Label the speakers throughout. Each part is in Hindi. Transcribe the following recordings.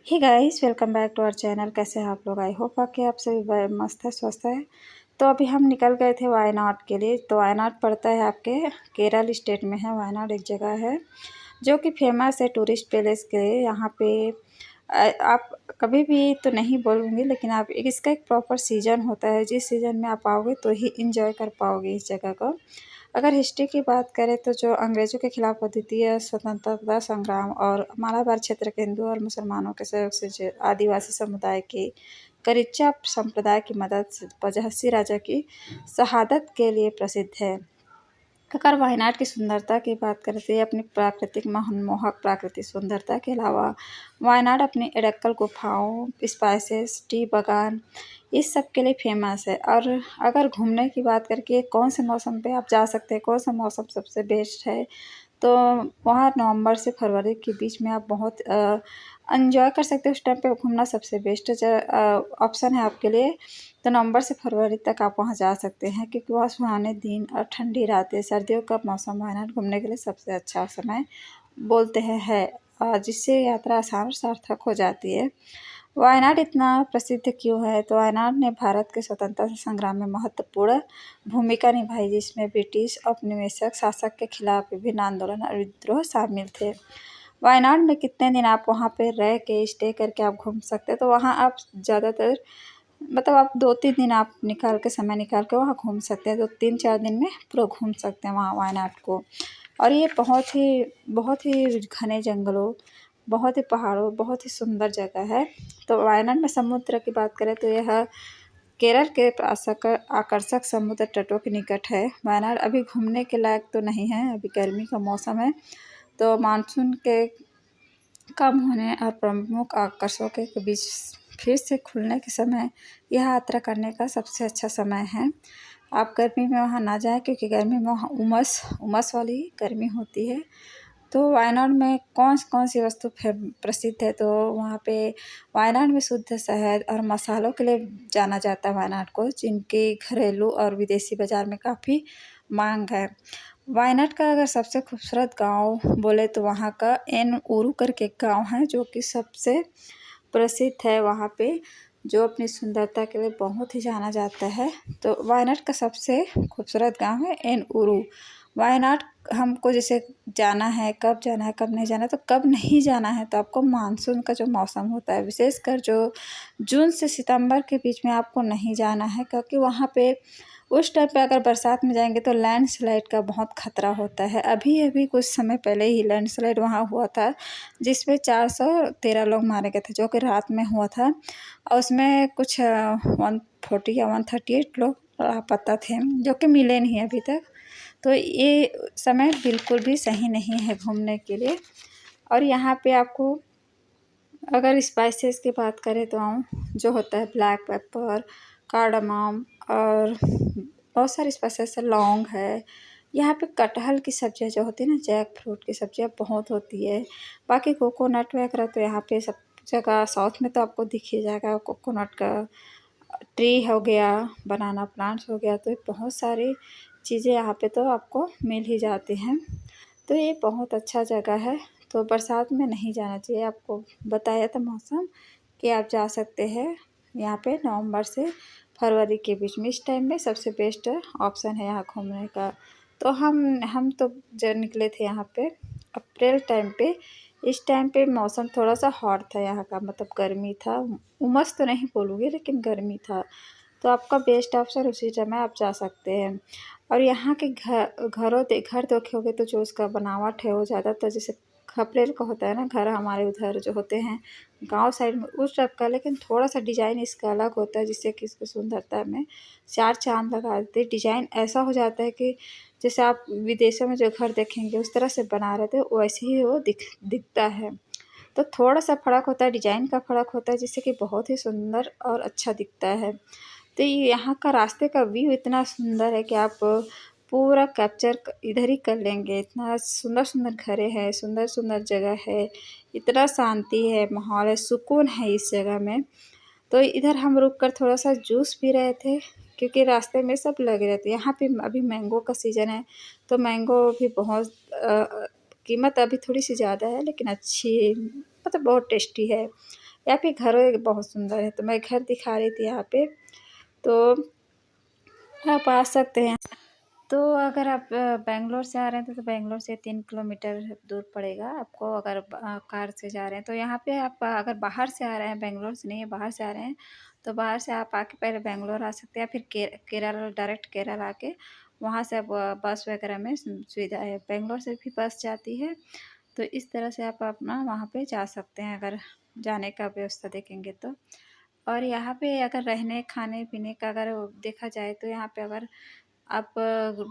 Speaker 1: Hey guys, welcome back to our channel. कैसे हैं आप लोग? आई होप कि आप सभी मस्त है, स्वस्थ है। तो अभी हम निकल गए थे वायनाड के लिए। तो वायनाड पड़ता है आपके केरल स्टेट में है। वायनाड एक जगह है जो कि फेमस है टूरिस्ट प्लेस के लिए। यहाँ पे आप कभी भी तो नहीं बोलूँगी, लेकिन आप इसका एक प्रॉपर सीज़न होता है। जिस सीज़न में आप आओगे तो ही इंजॉय कर पाओगे इस जगह को। अगर हिस्ट्री की बात करें तो जो अंग्रेज़ों के खिलाफ द्वितीय स्वतंत्रता संग्राम और मालाबार क्षेत्र के हिंदू और मुसलमानों के सहयोग से जो आदिवासी समुदाय की करिच्चा संप्रदाय की मदद से झांसी राजा की शहादत के लिए प्रसिद्ध है। अगर वायनाड की सुंदरता की बात करें तो ये अपनी प्राकृतिक मनमोहक प्राकृतिक सुंदरता के अलावा वायनाड अपनी एडक्कल गुफाओं, स्पाइसेस, टी बागान इस सब के लिए फेमस है। और अगर घूमने की बात करके कौन से मौसम पे आप जा सकते हैं, कौन सा मौसम सबसे बेस्ट है, तो वहाँ नवंबर से फरवरी के बीच में आप बहुत एंजॉय कर सकते हो। उस टाइम पे घूमना सबसे बेस्ट ऑप्शन है आपके लिए। तो नवंबर से फरवरी तक आप वहाँ जा सकते हैं, क्योंकि वहाँ सुहाने दिन और ठंडी रातें, सर्दियों का मौसम वायनाड घूमने के लिए सबसे अच्छा समय बोलते हैं है, जिससे यात्रा आसान और सार्थक हो जाती है। वायनाड इतना प्रसिद्ध क्यों है? तो वायनाड ने भारत के स्वतंत्रता संग्राम में महत्वपूर्ण भूमिका निभाई, जिसमें ब्रिटिश औपनिवेशिक शासक के खिलाफ विभिन्न आंदोलन और विद्रोह शामिल थे। वायनाड में कितने दिन आप वहाँ पे रह के स्टे करके आप घूम सकते हैं। तो वहाँ आप ज़्यादातर मतलब आप 2-3 दिन आप निकाल के समय निकाल के वहाँ घूम सकते हैं। तो 3-4 दिन में पूरा घूम सकते हैं वहाँ वायनाड को। और ये बहुत ही घने जंगलों, बहुत ही पहाड़ों, बहुत ही सुंदर जगह है। तो वायनाड में समुद्र की बात करें तो यह केरल के आकर्षक समुद्र तटों के निकट है। वायनाड अभी घूमने के लायक तो नहीं है, अभी गर्मी का मौसम है। तो मानसून के कम होने और प्रमुख आकर्षकों के बीच फिर से खुलने के समय यह यात्रा करने का सबसे अच्छा समय है। आप गर्मी में वहाँ ना जाएं, क्योंकि गर्मी में वहाँ उमस वाली गर्मी होती है। तो वायनाड में कौन सी वस्तु प्रसिद्ध है? तो वहाँ पे वायनाड में शुद्ध शहद और मसालों के लिए जाना जाता है वायनाड को, जिनकी घरेलू और विदेशी बाज़ार में काफ़ी मांग है। वायनाड का अगर सबसे खूबसूरत गांव बोले तो वहाँ का एनउरू करके एक गाँव है, जो कि सबसे प्रसिद्ध है वहाँ पे, जो अपनी सुंदरता के लिए बहुत ही जाना जाता है। तो वायनाड का सबसे खूबसूरत गांव है एनउरू। वायनाड हमको जैसे जाना है, कब जाना है कब नहीं जाना है, तो कब नहीं जाना है तो आपको मानसून का जो मौसम होता है, विशेषकर जो जून से सितंबर के बीच में आपको नहीं जाना है, क्योंकि वहाँ पे उस टाइम पे अगर बरसात में जाएंगे तो लैंडस्लाइड का बहुत खतरा होता है। अभी कुछ समय पहले ही लैंडस्लाइड वहाँ हुआ था, जिसमें 413 लोग मारे गए थे, जो कि रात में हुआ था। और उसमें कुछ 140 या 138 लोग लापता थे, जो कि मिले नहीं अभी तक। तो ये समय बिल्कुल भी सही नहीं है घूमने के लिए। और यहाँ पे आपको अगर स्पाइसेस की बात करें तो जो होता है ब्लैक पेपर, कार्डमम और बहुत सारी स्पाइसेस है, लौंग है। यहाँ पे कटहल की सब्जियाँ जो होती है ना, जैक फ्रूट की सब्जियाँ बहुत होती है। बाकी कोकोनट वगैरह तो यहाँ पे सब जगह साउथ में तो आपको दिख ही जाएगा। कोकोनट का ट्री हो गया, बनाना प्लांट्स हो गया, तो बहुत सारी चीज़ें यहाँ पे तो आपको मिल ही जाती हैं। तो ये बहुत अच्छा जगह है। तो बरसात में नहीं जाना चाहिए। आपको बताया था मौसम कि आप जा सकते हैं यहाँ पे नवंबर से फरवरी के बीच में। इस टाइम में सबसे बेस्ट ऑप्शन है यहाँ घूमने का। तो हम तो जब निकले थे यहाँ पे अप्रैल टाइम पे। इस टाइम पे मौसम थोड़ा सा हॉट था यहाँ का, मतलब गर्मी था। उमस तो नहीं बोलूँगी, लेकिन गर्मी था। तो आपका बेस्ट ऑप्शन उसी समय आप जा सकते हैं। और यहाँ के घर देखोगे तो जो उसका बनावट है वो ज़्यादातर जैसे खपरेल का होता है ना घर, हमारे उधर जो होते हैं गांव साइड में उस टाइप का, लेकिन थोड़ा सा डिज़ाइन इसका अलग होता है, जिससे कि इसकी सुंदरता में चार चांद लगा देते। डिज़ाइन ऐसा हो जाता है कि जैसे आप विदेशों में जो घर देखेंगे उस तरह से बना रहे थे, वैसे ही वो दिखता है। तो थोड़ा सा फ़र्क होता है, डिज़ाइन का फ़र्क होता है, जिससे कि बहुत ही सुंदर और अच्छा दिखता है। तो यहाँ का रास्ते का व्यू इतना सुंदर है कि आप पूरा कैप्चर इधर ही कर लेंगे। इतना सुंदर सुंदर घरें हैं, सुंदर सुंदर जगह है, इतना शांति है, माहौल है, सुकून है इस जगह में। तो इधर हम रुक कर थोड़ा सा जूस पी रहे थे, क्योंकि रास्ते में सब लगे रहते हैं। यहाँ पे अभी मैंगो का सीज़न है, तो मैंगो भी बहुत कीमत अभी थोड़ी सी ज़्यादा है, लेकिन अच्छी मतलब बहुत टेस्टी है। यहाँ पे घर बहुत सुंदर है, तो मैं घर दिखा रही थी यहाँ पे। तो आप आ सकते हैं। तो अगर आप बेंगलोर से आ रहे हैं तो बेंगलोर से 3 किलोमीटर दूर पड़ेगा आपको, अगर कार से जा रहे हैं। तो यहाँ पे आप अगर बाहर से आ रहे हैं, बेंगलोर से नहीं है, बाहर से आ रहे हैं, तो बाहर से आप आके पहले बेंगलोर आ सकते हैं, फिर केरल डायरेक्ट केरल आके वहाँ से आप बस वगैरह में सुविधा है। बेंगलोर से भी बस जाती है, तो इस तरह से आप अपना वहाँ पे जा सकते हैं अगर जाने का व्यवस्था देखेंगे तो। और यहाँ पे अगर रहने खाने पीने का अगर देखा जाए तो यहाँ पे अगर आप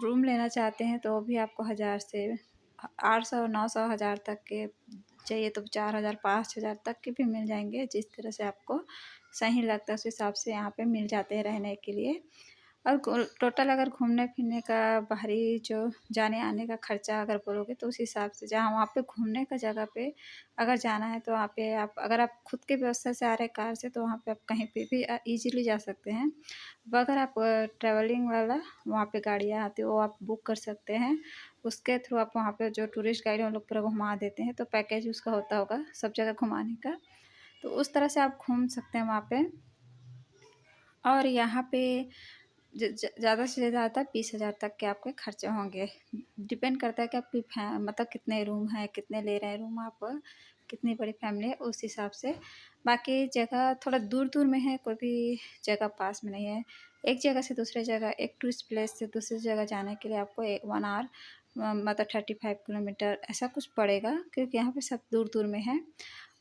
Speaker 1: रूम लेना चाहते हैं तो भी आपको 1000 से 800 900 1000 तक के चाहिए, तो 4000 5000 तक के भी मिल जाएंगे। जिस तरह से आपको सही लगता है उस हिसाब से यहाँ पे मिल जाते हैं रहने के लिए। और टोटल अगर घूमने फिरने का बाहरी जो जाने आने का खर्चा अगर बोलोगे तो उस हिसाब से, जहाँ वहाँ पे घूमने का जगह पे अगर जाना है तो वहाँ पे आप अगर आप खुद के व्यवस्था से आ रहे हैं कार से, तो वहाँ पे आप कहीं पे भी इजीली जा सकते हैं। अगर आप ट्रैवलिंग वाला वहाँ पे गाड़ियाँ आती है वो आप बुक कर सकते हैं, उसके थ्रू आप वहाँ पे जो टूरिस्ट गाइड है उन लोग पूरा घुमा देते हैं, तो पैकेज उसका होता होगा सब जगह घुमाने का। तो उस तरह से आप घूम सकते हैं वहाँ पे। और यहाँ पे ज़्यादा से ज़्यादा 20,000 तक के आपके खर्चे होंगे। डिपेंड करता है कि आपकी मतलब कितने रूम हैं, कितने ले रहे हैं रूम आप, कितनी बड़ी फैमिली है उस हिसाब से। बाकी जगह थोड़ा दूर दूर में है, कोई भी जगह पास में नहीं है। एक जगह से दूसरे जगह, एक टूरिस्ट प्लेस से दूसरी जगह जाने के लिए आपको 1 आवर मतलब 35 किलोमीटर ऐसा कुछ पड़ेगा, क्योंकि यहाँ पे सब दूर दूर में है।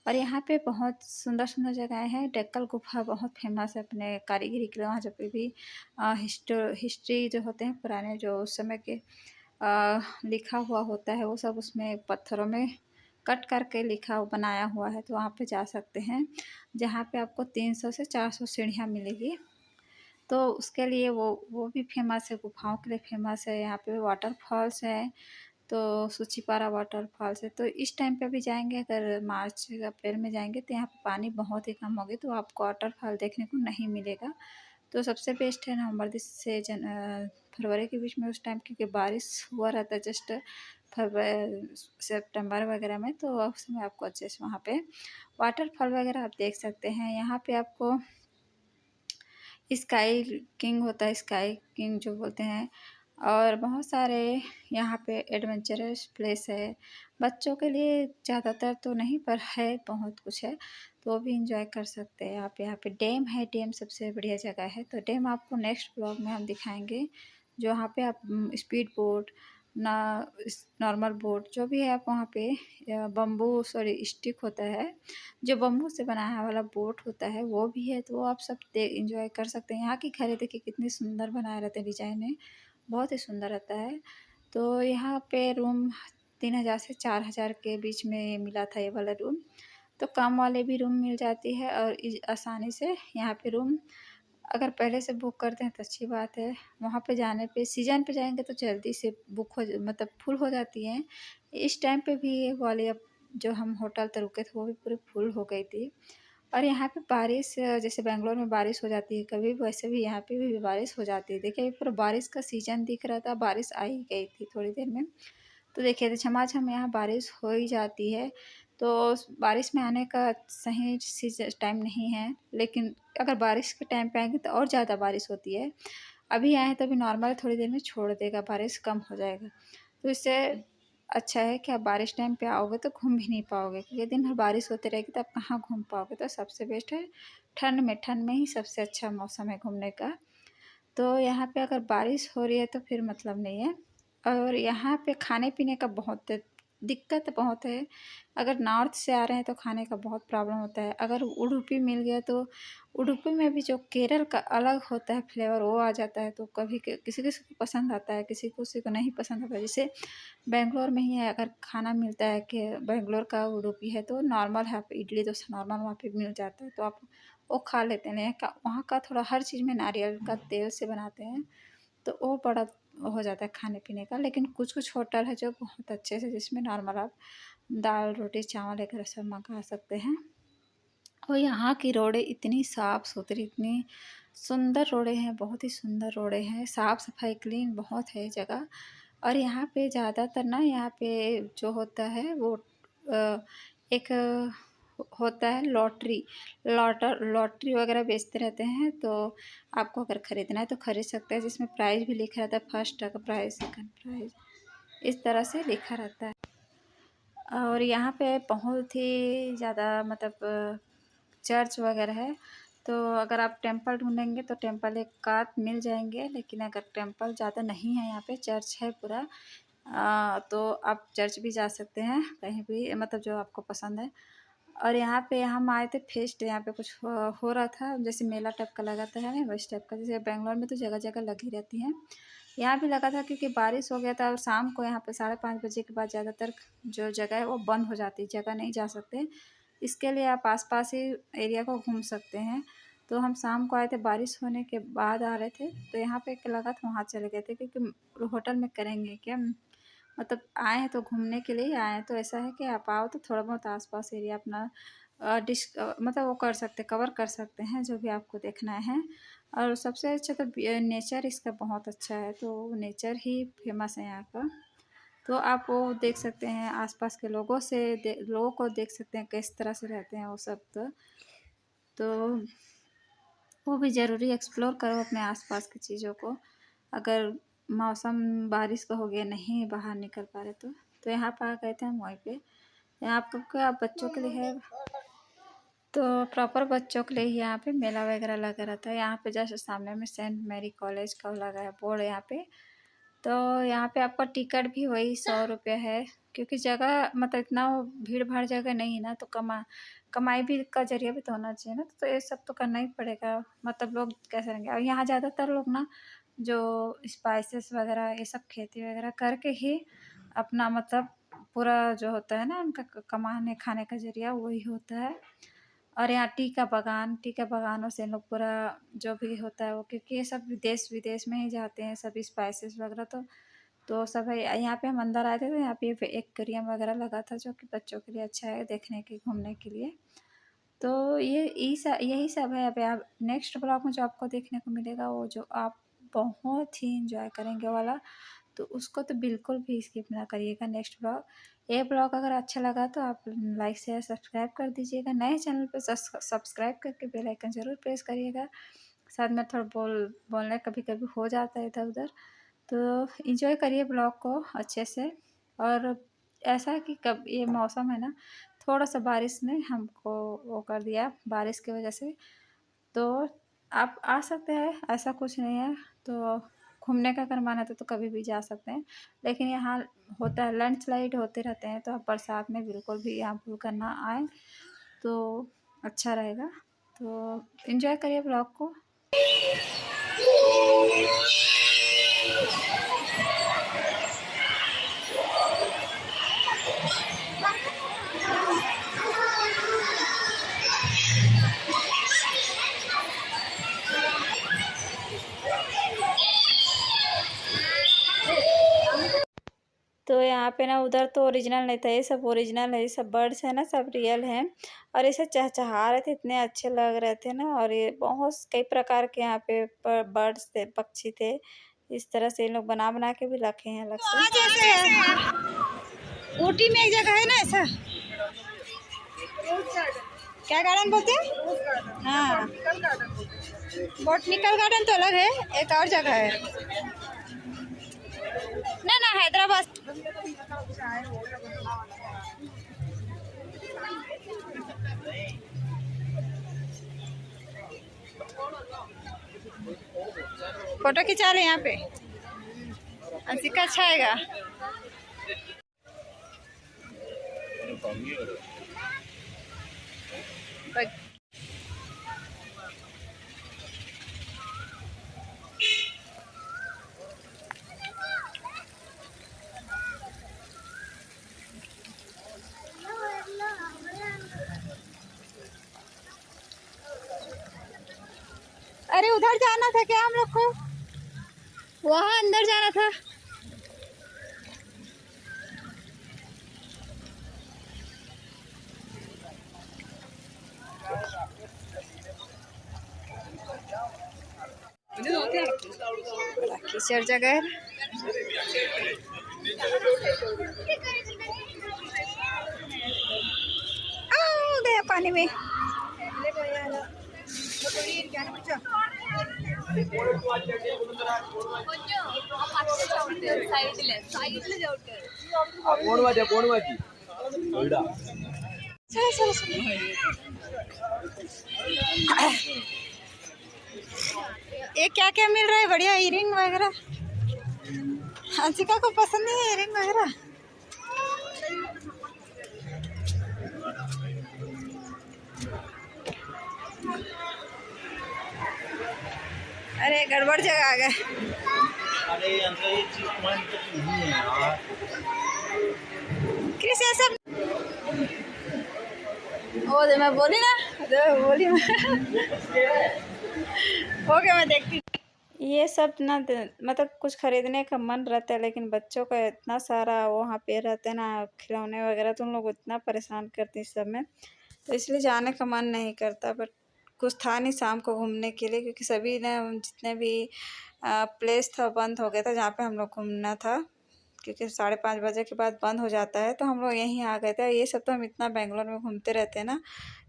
Speaker 1: और यहाँ पे बहुत सुंदर सुंदर जगहें हैं। डेक्कल गुफा बहुत फेमस है अपने कारीगरी के लिए। वहाँ जब भी हिस्ट्री जो होते हैं पुराने, जो उस समय के लिखा हुआ होता है वो सब उसमें पत्थरों में कट करके लिखा बनाया हुआ है, तो वहाँ पे जा सकते हैं, जहाँ पे आपको 300 से 400 सीढ़ियाँ मिलेगी। तो उसके लिए वो भी फेमस है, गुफाओं के लिए फेमस है। यहाँ पे वाटरफॉल्स है, तो सूचीपारा वाटरफॉल्स है। तो इस टाइम पे भी जाएंगे, अगर मार्च अप्रैल में जाएंगे तो यहाँ पे पानी बहुत ही कम होगी, तो आपको वाटरफॉल देखने को नहीं मिलेगा। तो सबसे बेस्ट है नवंबर से फरवरी के बीच में, उस टाइम क्योंकि बारिश हुआ रहता है जस्ट फरवरी सितंबर वगैरह में, तो उस समय आपको अच्छे से वहाँ पे वाटरफॉल वगैरह आप देख सकते हैं। यहाँ पे आपको स्काई किंग होता है, स्काई किंग जो बोलते हैं, और बहुत सारे यहाँ पे एडवेंचरस प्लेस है बच्चों के लिए। ज़्यादातर तो नहीं पर है, बहुत कुछ है, तो वो भी इंजॉय कर सकते हैं आप। यहाँ पे डैम है, डैम सबसे बढ़िया जगह है। तो डैम आपको नेक्स्ट ब्लॉग में हम दिखाएंगे, जो वहाँ पे आप स्पीड बोट ना नॉर्मल बोट जो भी है आप वहाँ पे बम्बू सॉरी स्टिक होता है, जो बम्बू से बनाया वाला बोट होता है वो भी है, तो वो आप सब इंजॉय कर सकते हैं। यहाँ की घरें देखिए कितनी सुंदर बनाए रहते हैं, डिजाइन है बहुत ही सुंदर रहता है। तो यहाँ पे रूम 3000 से 4000 के बीच में मिला था ये वाला रूम। तो कम वाले भी रूम मिल जाती है, और आसानी से यहाँ पे रूम अगर पहले से बुक करते हैं तो अच्छी बात है। वहाँ पे जाने पे सीज़न पे जाएंगे तो जल्दी से बुक हो मतलब फुल हो जाती हैं। इस टाइम पे भी ये वाले जो हम होटल पे रुके थे वो भी पूरी फुल हो गई थी। और यहाँ पे बारिश जैसे बेंगलोर में बारिश हो जाती है कभी, वैसे भी यहाँ पे भी बारिश हो जाती है। देखिए पूरा बारिश का सीज़न दिख रहा था, बारिश आ ही गई थी थोड़ी देर में। तो देखिए तो झमाझम यहाँ बारिश हो ही जाती है। तो बारिश में आने का सही टाइम नहीं है, लेकिन अगर बारिश के टाइम पे आएंगे तो और ज़्यादा बारिश होती है। अभी आए हैं तो अभी नॉर्मल थोड़ी देर में छोड़ देगा, बारिश कम हो जाएगा। तो इससे अच्छा है कि आप बारिश टाइम पे आओगे तो घूम भी नहीं पाओगे, क्योंकि दिन भर बारिश होती रहेगी तो आप कहाँ घूम पाओगे। तो सबसे बेस्ट है ठंड में, ठंड में ही सबसे अच्छा मौसम है घूमने का। तो यहाँ पे अगर बारिश हो रही है तो फिर मतलब नहीं है। और यहाँ पे खाने पीने का बहुत दिक्कत बहुत है। अगर नॉर्थ से आ रहे हैं तो खाने का बहुत प्रॉब्लम होता है। अगर उडुपी मिल गया तो उडुपी में भी जो केरल का अलग होता है फ्लेवर वो आ जाता है, तो कभी किसी किसी को पसंद आता है, किसी को नहीं पसंद आता। जैसे बेंगलोर में ही है, अगर खाना मिलता है कि बेंगलोर का उडुपी है तो नॉर्मल है, आप इडली डोसा नॉर्मल वहाँ पे मिल जाता है तो आप वो खा लेते हैं। वहाँ का थोड़ा हर चीज़ में नारियल का तेल से बनाते हैं, तो वो बड़ा हो जाता है खाने पीने का। लेकिन कुछ कुछ होटल है जो बहुत अच्छे से, जिसमें नॉर्मल आप दाल रोटी चावल वगैरह सब मंगा सकते हैं। और यहाँ की रोडें इतनी साफ़ सुथरी, इतनी सुंदर रोडें हैं, बहुत ही सुंदर रोडें हैं, साफ़ सफाई क्लीन बहुत है जगह। और यहाँ पे ज़्यादातर ना यहाँ पे जो होता है वो एक होता है लॉटरी वगैरह बेचते रहते हैं। तो आपको अगर ख़रीदना है तो ख़रीद सकते हैं, जिसमें प्राइज़ भी लिखा रहता है, फर्स्ट का प्राइज़, सेकंड प्राइज़, इस तरह से लिखा रहता है। और यहाँ पे बहुत ही ज़्यादा मतलब चर्च वगैरह है। तो अगर आप टेंपल ढूंढेंगे तो टेंपल एक आध मिल जाएंगे, लेकिन अगर टेंपल ज़्यादा नहीं है, यहाँ पे चर्च है पूरा। तो आप चर्च भी जा सकते हैं, कहीं भी मतलब जो आपको पसंद है। और यहाँ पे हम आए थे फेस्ट, यहाँ पे कुछ हो रहा था, जैसे मेला टाइप का लगाता है ना, वैसे टाइप का। जैसे बेंगलोर में तो जगह जगह लगी रहती हैं, यहाँ भी लगा था, क्योंकि बारिश हो गया था और शाम को यहाँ पे 5:30 बजे के बाद ज़्यादातर जो जगह है वो बंद हो जाती है, जगह नहीं जा सकते। इसके लिए आप आसपास ही एरिया को घूम सकते हैं। तो हम शाम को आए थे, बारिश होने के बाद आ रहे थे, तो यहाँ पे लगा था वहाँ चले गए थे, क्योंकि होटल में करेंगे क्या, मतलब आए हैं तो घूमने के लिए आए हैं। तो ऐसा है कि आप आओ तो थोड़ा बहुत आसपास एरिया अपना मतलब वो कर सकते, कवर कर सकते हैं जो भी आपको देखना है। और सबसे अच्छा तो नेचर इसका बहुत अच्छा है, तो नेचर ही फेमस है यहाँ का। तो आप वो देख सकते हैं, आसपास के लोगों को देख सकते हैं किस तरह से रहते हैं वो सब। तो वो भी ज़रूरी एक्सप्लोर करो अपने आसपास की चीज़ों को। अगर मौसम बारिश का हो गया, नहीं बाहर निकल पा रहे तो यहाँ पर आ गए थे हम वहीं पे। यहाँ पर क्या बच्चों के लिए है, तो प्रॉपर बच्चों के लिए ही यहाँ पे मेला वगैरह लगा रहता है। यहाँ पे जस्ट सामने में सेंट मैरी कॉलेज का लगा है बोर्ड यहाँ पे। तो यहाँ पे आपका टिकट भी वही 100 रुपये है, क्योंकि जगह मतलब इतना भीड़ भाड़ जगह नहीं है ना, तो कमाई भी का जरिया भी तो होना चाहिए ना। तो ये सब तो करना ही पड़ेगा, मतलब लोग कैसे रहेंगे। और यहाँ ज़्यादातर लोग ना जो स्पाइसेस वगैरह ये सब खेती वगैरह करके ही अपना मतलब पूरा जो होता है ना उनका कमाने खाने का जरिया वही होता है। और यहाँ टी का बगानों से लोग पूरा जो भी होता है वो, क्योंकि ये सब देश विदेश में ही जाते हैं सभी स्पाइसेस वगैरह। तो सब है। यहाँ पे हम अंदर आए थे तो यहाँ पे एक एक्वेरियम वगैरह लगा था, जो कि बच्चों के लिए अच्छा है देखने के, घूमने के लिए। तो यही सब है। अभी आप नेक्स्ट ब्लॉग में जो आपको देखने को मिलेगा, वो जो आप बहुत ही इंजॉय करेंगे वाला, तो उसको तो बिल्कुल भी स्किप ना करिएगा नेक्स्ट ब्लॉग। ये ब्लॉग अगर अच्छा लगा तो आप लाइक शेयर सब्सक्राइब कर दीजिएगा, नए चैनल पर सब्सक्राइब करके बेल आइकन ज़रूर प्रेस करिएगा। साथ में थोड़ा बोलने कभी कभी हो जाता है इधर उधर। तो इन्जॉय करिए ब्लॉग को अच्छे से। और ऐसा है कि कब ये मौसम है ना, थोड़ा सा बारिश ने हमको वो कर दिया बारिश की वजह से। तो आप आ सकते हैं, ऐसा कुछ नहीं है। तो घूमने का अगर मन है तो कभी भी जा सकते हैं, लेकिन यहाँ होता है लैंडस्लाइड होते रहते हैं, तो आप बरसात में बिल्कुल भी यहाँ भूल ना आए तो अच्छा रहेगा। तो इन्जॉय करिए ब्लॉग को। तो यहाँ पे ना उधर तो ओरिजिनल नहीं था, ये सब ओरिजिनल है, ये सब बर्ड्स है ना, सब रियल हैं। और ऐसे चहचहा रहे थे, इतने अच्छे लग रहे थे ना। और ये बहुत कई प्रकार के यहाँ पे बर्ड्स थे, पक्षी थे। इस तरह से इन लोग बना बना के भी रखे हैं अलग से।
Speaker 2: जैसे है ऊटी में एक जगह है ना ऐसा, क्या गार्डन बोलते हैं? हाँ, बॉटनिकल गार्डन तो अलग है, एक और जगह है ना हैदराबाद। फोटो खिंचा ले यहाँ पे, अंशिका अच्छा आएगा। अरे उधर जाना था क्या हम लोग को, वहाँ अंदर जाना था। कीचड़ जगह गया पानी में। चलो चलो चलो। ये क्या क्या मिल रहा है? बढ़िया इयरिंग वगैरह। अंशिका को पसंद है इयरिंग वगैरह। अरे गड़बड़ जगह आ गए। क्रिस ये सब ओ दे मैं बोली ना, बोली ओके मैं देखती।
Speaker 1: ये सब ना मतलब कुछ खरीदने का मन रहता है, लेकिन बच्चों का इतना सारा वहाँ पे रहते हैं ना खिलौने वगैरह, तो उन लोग इतना परेशान करते हैं इस सब में, तो इसलिए जाने का मन नहीं करता। बट कुछ था नहीं शाम को घूमने के लिए, क्योंकि सभी ने जितने भी प्लेस था बंद हो गया था जहाँ पे हम लोग घूमना था, क्योंकि 5:30 बजे के बाद बंद हो जाता है। तो हम लोग यहीं आ गए थे। ये सब तो हम इतना बेंगलोर में घूमते रहते हैं ना,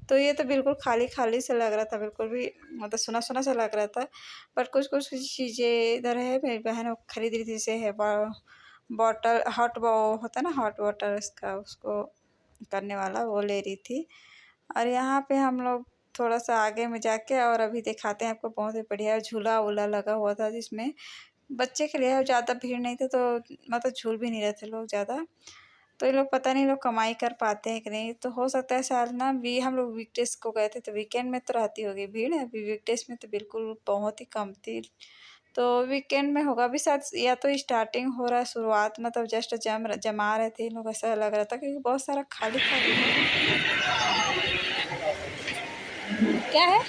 Speaker 1: तो ये तो बिल्कुल खाली खाली से लग रहा था, बिल्कुल भी मतलब सुना सुना सा लग रहा था। पर कुछ कुछ चीज़ें इधर है, मेरी बहन खरीद रही थी। से है बॉटल हॉट वो होता है ना, हॉट वाटर इसका उसको करने वाला, वो ले रही थी। और यहाँ पे हम लोग थोड़ा सा आगे में जाके और अभी दिखाते हैं आपको, बहुत ही बढ़िया झूला वूला लगा हुआ था, जिसमें बच्चे के लिए ज़्यादा भीड़ नहीं थी, तो मतलब झूल भी नहीं रहे थे लोग ज़्यादा। तो ये लोग पता नहीं लोग कमाई कर पाते हैं कि नहीं, तो हो सकता है शायद ना भी हम लोग वीकडेज को गए थे, तो वीकेंड में तो रहती होगी भीड़, अभी वीकडेज में तो बिल्कुल बहुत ही कम थी। तो वीकेंड में होगा भी शायद, या तो स्टार्टिंग हो रहा है, शुरुआत मतलब जस्ट जमा रहे थे लोग, ऐसा लग रहा था, क्योंकि बहुत सारा खाली खाली
Speaker 2: क्या है?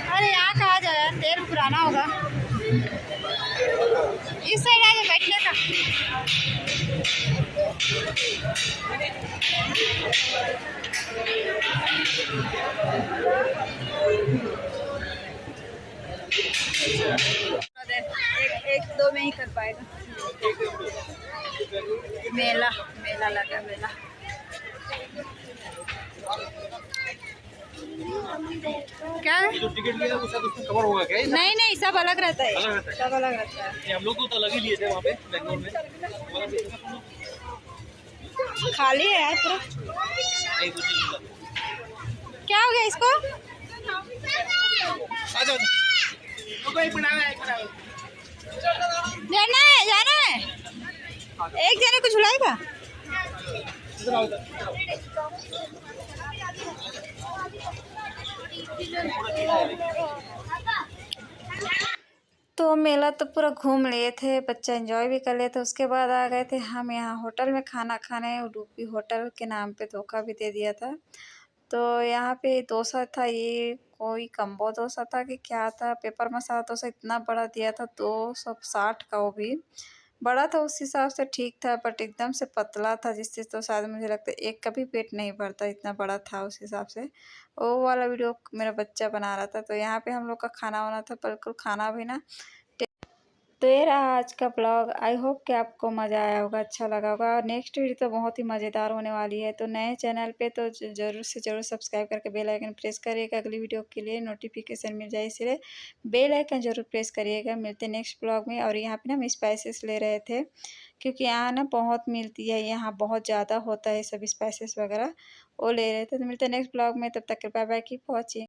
Speaker 2: अरे यहाँ कहा जाए यार, तेल पुराना होगा। इस साइड आगे बैठने का। एक दो में ही कर पाएगा। मेला मेला लगा मेला। क्या जो टिकट लिया वो सब उसमें कवर होगा क्या? नहीं नहीं, सब अलग रहता है, सब अलग रहता है। हम लोग तो अलग ही लिए थे वहाँ पे बेंगलोर में। खाली है यार पूरा। क्या हो गया इसको? जाना है एक जने को झुलाएगा।
Speaker 1: तो मेला तो पूरा घूम लिए थे, बच्चा एंजॉय भी कर लिए थे। उसके बाद आ गए थे हम यहाँ होटल में खाना खाने। उडुपी होटल के नाम पे धोखा भी दे दिया था। तो यहाँ पे डोसा था, ये कोई कम्बो डोसा था कि क्या था, पेपर मसाला डोसा इतना बड़ा दिया था, 260 का, वो भी बड़ा था उस हिसाब से ठीक था, बट एकदम से पतला था, जिससे तो शायद मुझे लगता है एक का भी पेट नहीं भरता, इतना बड़ा था उस हिसाब से। वो वाला वीडियो मेरा बच्चा बना रहा था। तो यहाँ पे हम लोग का खाना वाना था, बिल्कुल खाना भी ना तो ये रहा आज का ब्लॉग। आई होप कि आपको मज़ा आया होगा, अच्छा लगा होगा। और नेक्स्ट वीडियो तो बहुत ही मज़ेदार होने वाली है। तो नए चैनल पे तो ज़रूर से ज़रूर सब्सक्राइब करके बेल आइकन प्रेस करिएगा, अगली वीडियो के लिए नोटिफिकेशन मिल जाए, इसलिए बेल आइकन ज़रूर प्रेस करिएगा। मिलते नेक्स्ट ब्लॉग में। और यहाँ पे ना हम स्पाइसेस ले रहे थे, क्योंकि यहाँ ना बहुत मिलती है, यहाँ बहुत ज़्यादा होता है सब स्पाइसेस वगैरह, वो ले रहे थे। तो मिलते नेक्स्ट ब्लॉग में, तब तक के बाय बाय, कीप वॉचिंग।